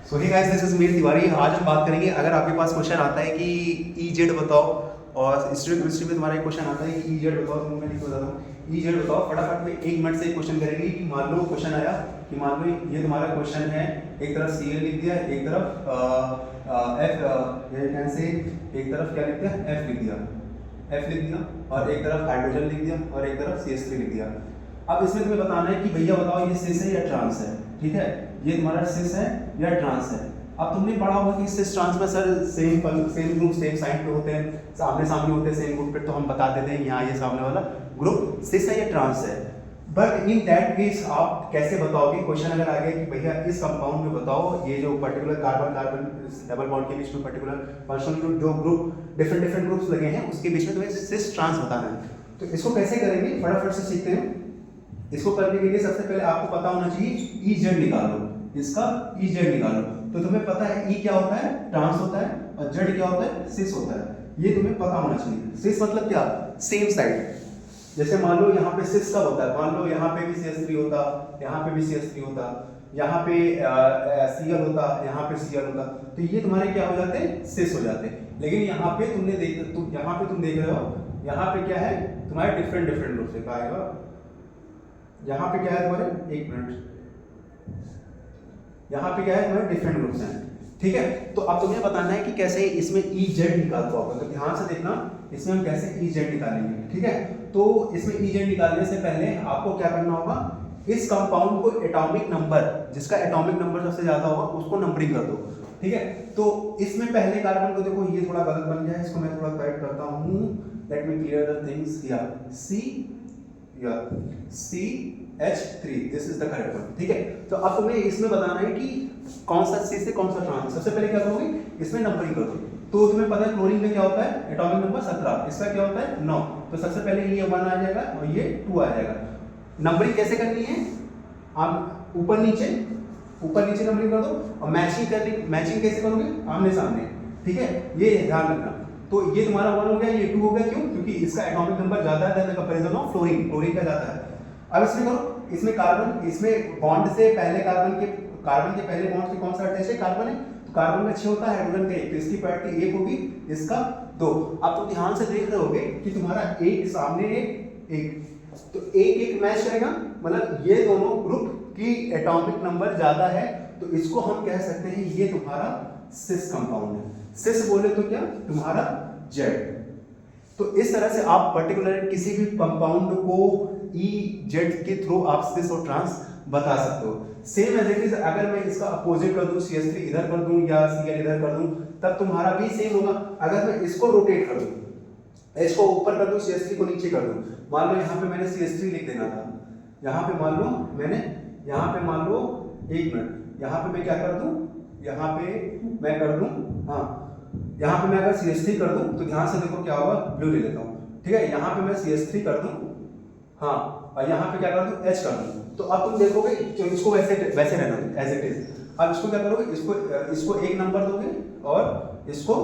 So hey guys, this is Mir Tiwari. आज हम बात करेंगे, अगर आपके पास क्वेश्चन आता है कि ई जेड बताओ, और हिस्ट्री केमिस्ट्री में तुम्हारा एक क्वेश्चन आता है कि ई जेड बताओ, तो मैं लिख बताता हूँ ई जेड बताओ। फटाफट में 1 मिनट से क्वेश्चन करेंगे कि मान लो क्वेश्चन आया कि मान लो ये तुम्हारा क्वेश्चन है, एक तरफ सी एल लिख दिया, एक तरफ एफ से एक तरफ क्या लिख दिया, एफ लिख दिया, और एक तरफ हाइड्रोजन लिख दिया, और एक तरफ CH3 लिख दिया। अब इसमें तुम्हें बताना है कि भैया बताओ ये सिस है या ट्रांस है। ठीक है, ये तुम्हारा सिस है या ट्रांस है। अब तुमने पढ़ा होगा कि सिस ट्रांस में sir same group same side पे होते हैं, सामने सामने होते हैं सेम ग्रुप पे, तो हम बता देते हैं यहाँ ये सामने वाला ग्रुप सिस है या ट्रांस है। बट इन दैट केस आप कैसे बताओगे? क्वेश्चन अगर आ गया कि भैया इस कंपाउंड में बताओ, ये जो particular carbon carbon double bond के बीच में पर्टिकुलर फंक्शनल जो ग्रुप डिफरेंट ग्रुप्स लगे हैं उसके बीच में तुम्हें सिस ट्रांस बताना है। तो इसको कैसे करेंगे, फटाफट से सीखते हैं। इसको करने के लिए सबसे पहले आपको पता होना चाहिए ई जेड निकालो, इसका ई जेड निकालो। तो तुम्हें पता है ई क्या होता है, ट्रांस होता है, और जेड क्या होता है, सिस होता है। ये तुम्हें पता होना चाहिए। सिस मतलब क्या, सेम साइड। जैसे मान लो यहाँ पे सिस कब होता है, मान लो यहाँ पे भी CH3 होता, यहाँ पे भी CH3 होता, यहाँ पे Cl होता, यहाँ पे Cl होता, तो ये तुम्हारे क्या हो जाते हैं, सिस हो जाते हैं। लेकिन यहाँ पे तुम देख रहे हो, यहाँ पे क्या है तुम्हारे डिफरेंट ग्रुप से आएगा। यहाँ पे क्या है तुम्हारे, एक मिनट, यहाँ पे क्या है तुम्हारे डिफरेंट ग्रुप्स हैं। ठीक है, तो अब तुम्हें बताना है कि कैसे इसमें ई जेड निकाल पाओगे। तो ध्यान से देखना, इसमें हम कैसे ई जेड निकालेंगे। ठीक है, तो इसमें ई जेड निकालने से पहले आपको क्या करना होगा, इस कंपाउंड को एटॉमिक नंबर, जिसका एटॉमिक नंबर सबसे ज्यादा होगा उसको नंबरिंग कर दो। ठीक है, तो इसमें पहले कार्बन को देखो, ये थोड़ा गलत बन गया है, इसको मैं थोड़ा करेक्ट करता हूँ। Let me clear the things here. CH3, this is the correct one. ठीक है, तो अब तुम्हें इसमें बताना है कि कौन सा सी से कौन सा ट्रांस। सबसे पहले क्या करोगे, इसमें नंबरिंग करो। तो तुम्हें पता है क्लोरीन में क्या होता है, एटॉमिक नंबर 17, इसका क्या होता है 9। तो सबसे पहले ये 1 आ जाएगा और ये 2 आ जाएगा। नंबरिंग कैसे करनी है, आप ऊपर नीचे नंबरिंग कर दो, और मैचिंग कैसे करोगे, आमने सामने। ठीक है, ये ध्यान रखना। तो ये तुम्हारा 1 हो गया, ये 2 हो गया, क्यों? क्योंकि इसका एटॉमिक नंबर ज्यादा है कंपैरिजन ऑफ फ्लोरीन का ज्यादा है। अब इसमें करो, इसमें कार्बन, इसमें बॉन्ड से पहले कार्बन के पहले बॉन्ड से कौन सा अटैच है, कार्बन है। तो कार्बन में 6 होता है, हाइड्रोजन का 1, तो इसकी प्रायोरिटी 1 होगी, इसका 2। अब तो ध्यान से देख रहे होगे कि तुम्हारा एक सामने एक, तो एक मैच करेगा, मतलब ये दोनों ग्रुप की एटॉमिक नंबर ज्यादा है, तो इसको हम कह सकते हैं ये तुम्हारा सिस कंपाउंड है। सिस बोले तो क्या, तुम्हारा जेड। तो इस तरह से आप पर्टिकुलर किसी भी कंपाउंड को ई जेड के थ्रू आप सिस और ट्रांस बता सकते हो। सेम एज इट इज, अगर मैं इसका अपोजिट कर दूं, CH3 इधर कर दूं या Cl इधर कर दूं, तब तुम्हारा भी सेम होगा। अगर मैं इसको रोटेट कर दूं, इसको ऊपर कर दूं, CH3 को नीचे कर दूं, मान लो यहाँ पे मैंने CH3 लिख देना था, यहाँ पे मान लो मैंने, यहाँ पे मान लो, एक मिनट, यहाँ पे मैं क्या कर दूं, यहाँ पे मैं कर दूं, हाँ, यहाँ पे मैं अगर CH3 कर दूं, तो ध्यान से देखो क्या होगा, ब्लू ले लेता हूँ। ठीक है, यहाँ पे मैं CH3 कर दूं, हाँ, और यहाँ पे क्या कर दूं, H कर दूं, तो अब तुम देखोगे तो इसको वैसे रहना एज इट इज। अब इसको क्या करोगे, इसको 1 नंबर दोगे और इसको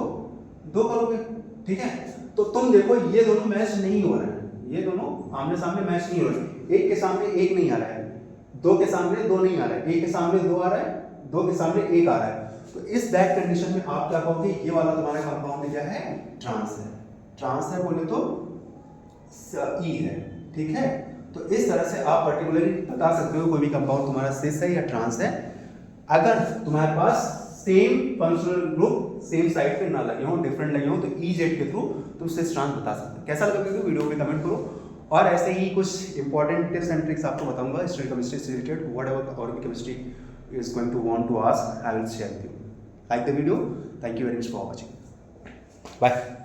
2 करोगे। ठीक है, तो तुम देखो ये दोनों मैच नहीं हो रहे हैं, ये दोनों आमने सामने मैच नहीं हो रहे हैं। 1 के सामने 1 नहीं आ रहा है, 2 के सामने 2 नहीं आ रहा है, 1 के सामने 2 आ रहा है, 2 के सामने 1 आ रहा है। तो इस दैट कंडीशन में आप क्या कहोगे, ये वाला तुम्हारा कंपाउंड क्या है, ट्रांस है। ट्रांस है बोले तो ई है। ठीक है, तो इस तरह से आप पर्टिकुलरली बता सकते हो कोई भी कंपाउंड तुम्हारा सिस है या ट्रांस है, अगर तुम्हारे पास same functional group same side पे ना लगे हो, डिफरेंट लगे हो, तो ई जेड के थ्रू तुम सिस ट्रांस बता सकते हो। कैसा लगा वीडियो में कमेंट करो, और ऐसे ही कुछ इंपॉर्टेंट टिप्स एंड ट्रिक्स आपको बताऊंगा हिस्ट्री केमिस्ट्री से related. Whatever organic chemistry is going to want to ask, I will share with you. Like the video. Thank you very much for watching. Bye.